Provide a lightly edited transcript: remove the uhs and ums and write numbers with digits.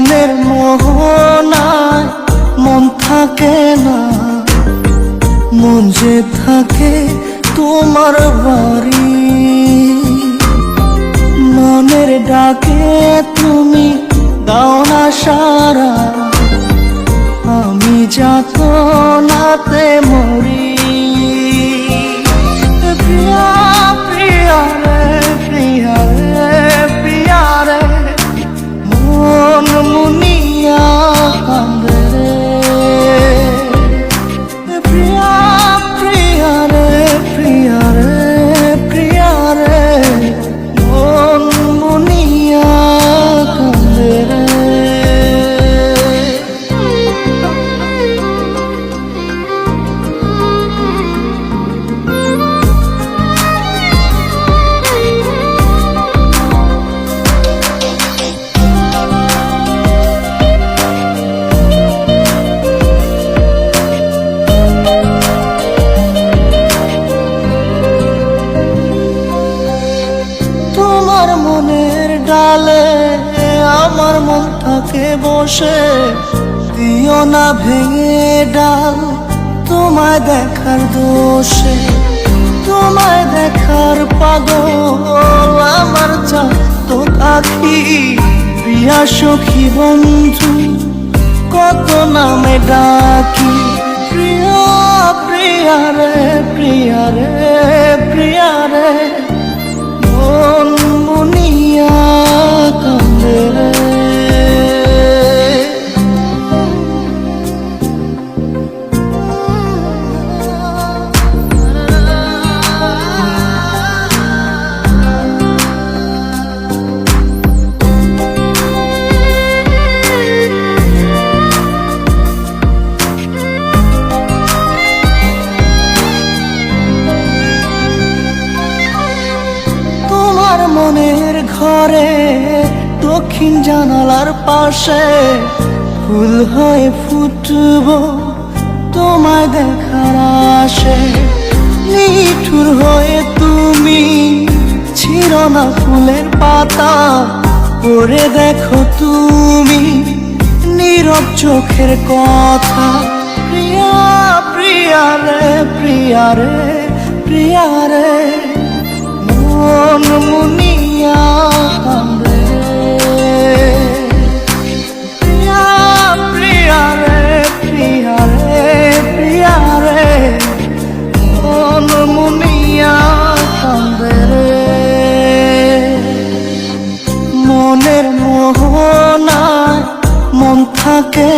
মনের মোহনায় মন থাকে না, মন যে থাকে তোমার বাড়ি। মনের ডাকে তুমি দাও না সারা, আমি যাতনাতে মরি। প্রিয়া প্রিয়া রে, প্রিয়া রে, প্রিয়া রে, মন মুনিয়া কান্দে রে। প্রিয়া প্রিয়া রে, প্রিয়া রে, প্রিয়া রে, মন মুনিয়া কান্দে রে। তোমার মনের ডালে আমার মন থাকে বসে, দিও না ভেঙে ডাল তোমায় দেখার দোষে। তোমায় দেখার পাগল আমার চাঁদ আখি। প্রিয়া সখী বন্ধু কত নামে ডাকি। প্রিয়া প্রিয়া রে, প্রিয়া রে, প্রিয়া রে, মন মুনিয়া কান্দে রে। মনের ঘরে দক্ষিণ জানালার পাশে ফুল হয়ে ফুটব তোমায় দেখার আশে। নিঠুর হয়ে তুমি ছিঁড়ো না ফুলের পাতা, পড়ে দেখো তুমি নীরব চোখের কথা। প্রিয়া প্রিয়া রে, প্রিয়া রে, প্রিয়া রে, মন মুনিয়া কান্দে। প্রিয়া প্রিয়া রে, প্রিয়া রে, প্রিয়া রে, মন মুনিয়া কান্দে রে। মনের মোহনায় মন থাকে